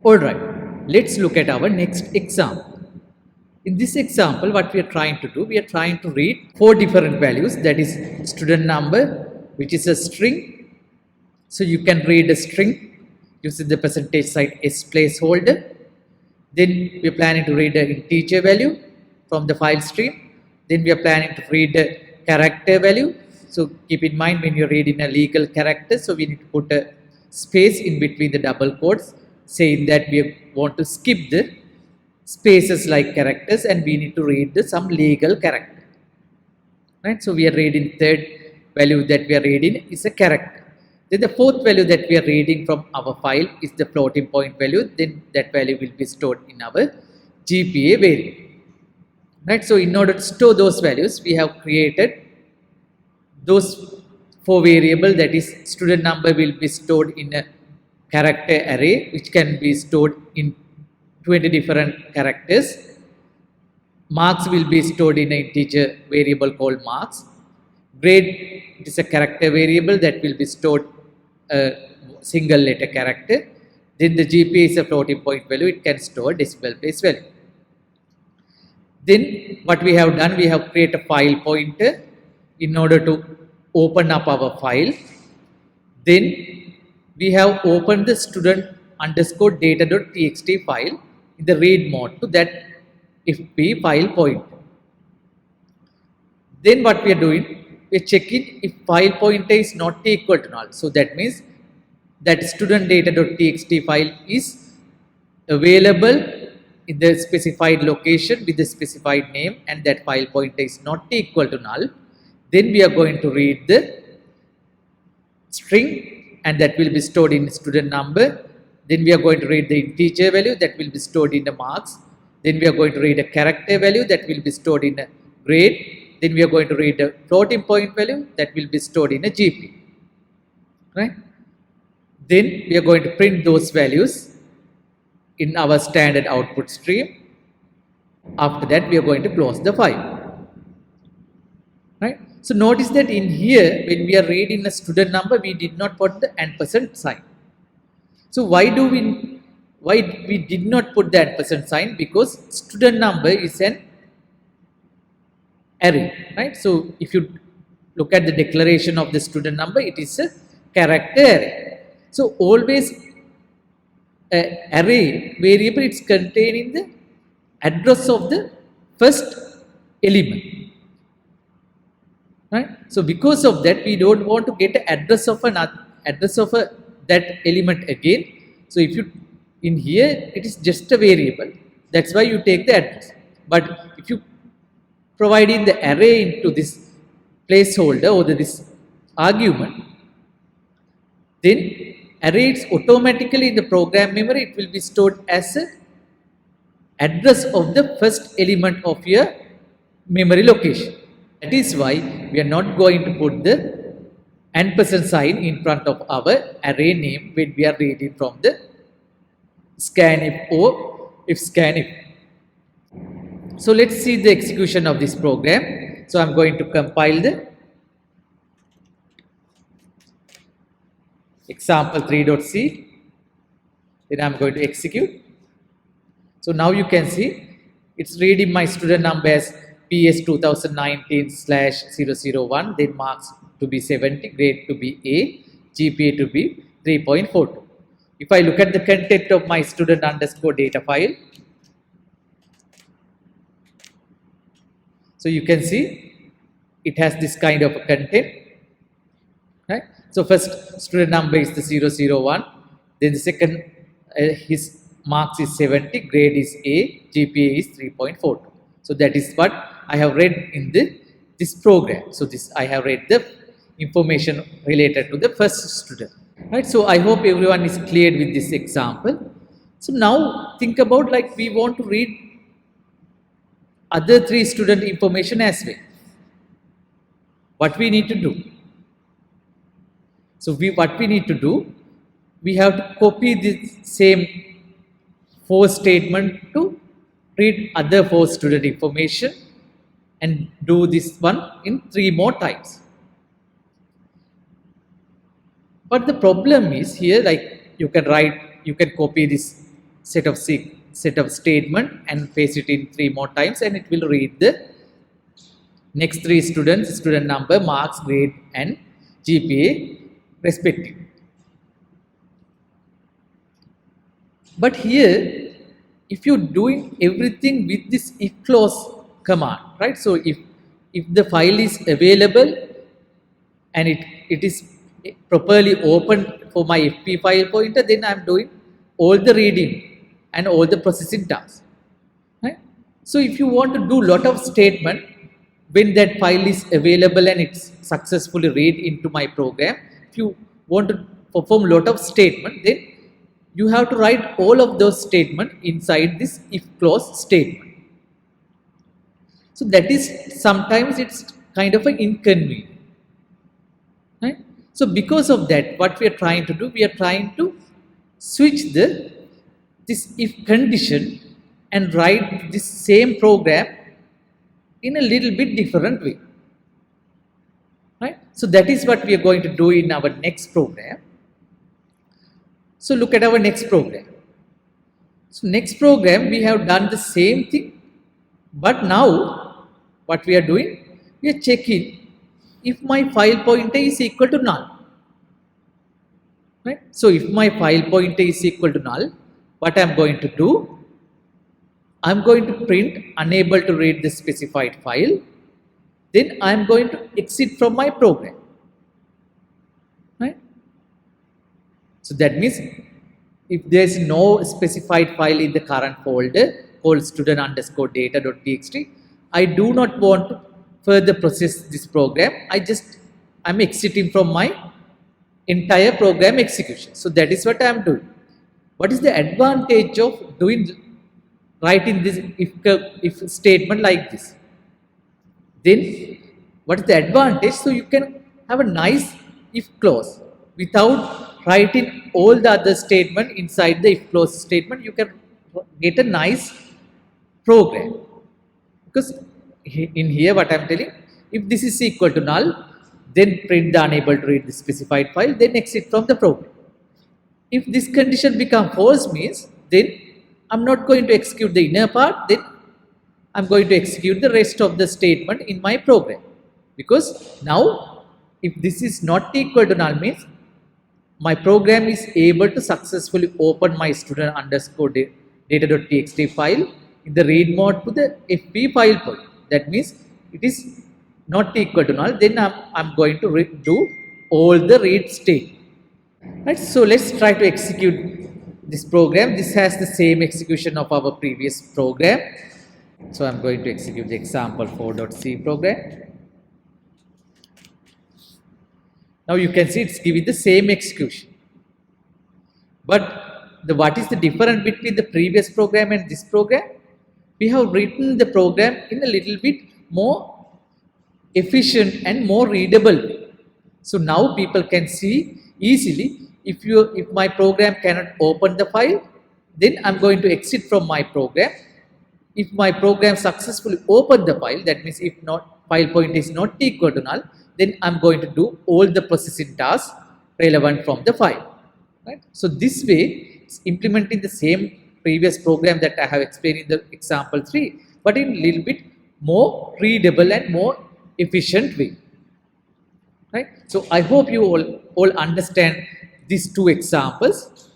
Alright, let's look at our next example. In this example, what we are trying to do, we are trying to read four different values, that is student number, which is a string. So you can read a string using the percentage sign S placeholder. Then we are planning to read an integer value from the file stream. Then we are planning to read a character value. So keep in mind, when you're reading a legal character, so we need to put a space in between the double quotes, saying that we want to skip the spaces like characters and we need to read some legal character. Right? So we are reading third value that we are reading is a character. Then the fourth value that we are reading from our file is the floating point value. Then that value will be stored in our GPA variable. Right? So in order to store those values, we have created those four variables, that is student number will be stored in a character array which can be stored in 20 different characters. Marks will be stored in an integer variable called marks. Grade is a character variable that will be stored a single letter character. Then the GPA is a floating point value, it can store decimal place value. Then what we have done, we have created a file pointer in order to open up our file. Then we have opened the student underscore data.txt file in the read mode to that FP file pointer. Then what we are doing, we are checking if file pointer is not equal to null. So that means that student data.txt file is available in the specified location with the specified name and that file pointer is not equal to null. Then we are going to read the string and that will be stored in student number. Then we are going to read the integer value that will be stored in the marks. Then we are going to read a character value that will be stored in a grade. Then we are going to read a floating point value that will be stored in a GP. Right? Then we are going to print those values in our standard output stream. After that, we are going to close the file. Right? So notice that in here, when we are reading the student number, we did not put the ampersand sign. So why we did not put the ampersand sign? Because student number is an array, right? So if you look at the declaration of the student number, it is a character array. So always array variable, it's containing the address of the first element. Right? So because of that, we don't want to get the address of that element again. So if you in here, it is just a variable. That's why you take the address. But if you provide in the array into this placeholder or this argument, then array is automatically in the program memory. It will be stored as a address of the first element of your memory location. That is why we are not going to put the ampersand sign in front of our array name when we are reading from the scanf or if scanf. So let's see the execution of this program. So I'm going to compile the example3.c. Then I'm going to execute. So now you can see it's reading my student number as PS 2019/001, then marks to be 70, grade to be A, GPA to be 3.42. If I look at the content of my student underscore data file, so you can see it has this kind of a content, right? So first student number is the 001, then the second his marks is 70, grade is A, GPA is 3.42. So that is what I have read in this program. So this I have read the information related to the first student. Right? So I hope everyone is clear with this example. So now think about, like, we want to read other three student information as well. What we need to do? So what we need to do? We have to copy this same for statement to read other four student information and do this one in 3 more times. But the problem is here, like, you can copy this set of statement and paste it in 3 more times, and it will read the next 3 students, student number, marks, grade and GPA respectively. But here, if you're doing everything with this if clause command, right? So if the file is available and it is properly opened for my FP file pointer, then I'm doing all the reading and all the processing tasks, right? So if you want to do lot of statement when that file is available and it's successfully read into my program, if you want to perform lot of statement, then you have to write all of those statements inside this if clause statement. So that is sometimes it's kind of an inconvenient, right? So because of that, what we are trying to do, we are trying to switch this if condition and write this same program in a little bit different way, right? So that is what we are going to do in our next program. So look at our next program. So next program we have done the same thing, but now what we are doing, we are checking if my file pointer is equal to null, right? So if my file pointer is equal to null, what I am going to do, I am going to print unable to read the specified file, then I am going to exit from my program, right? So that means if there is no specified file in the current folder called student_data.txt, I do not want to further process this program. I'm exiting from my entire program execution. So that is what I am doing. What is the advantage of writing this if statement like this? Then what is the advantage? So you can have a nice if clause without writing all the other statement inside the if clause statement. You can get a nice program, because in here what I am telling, if this is equal to null, then print the unable to read the specified file, then exit from the program. If this condition become false, means then I'm not going to execute the inner part, then I'm going to execute the rest of the statement in my program, because now if this is not equal to null, means my program is able to successfully open my student_data.txt file in the read mode to the FP file point. That means it is not equal to null, then I'm going to do all the read state. Right, so let's try to execute this program. This has the same execution of our previous program. So I'm going to execute the example4.c program. Now you can see it's giving the same execution. But what is the difference between the previous program and this program? We have written the program in a little bit more efficient and more readable way. So now people can see easily, if my program cannot open the file, then I'm going to exit from my program. If my program successfully open the file, that means if not file point is not equal to null, then I'm going to do all the processing tasks relevant from the file, right? So this way it's implementing the same previous program that I have explained in the example 3, but in a little bit more readable and more efficient way, right? So I hope you all understand these two examples.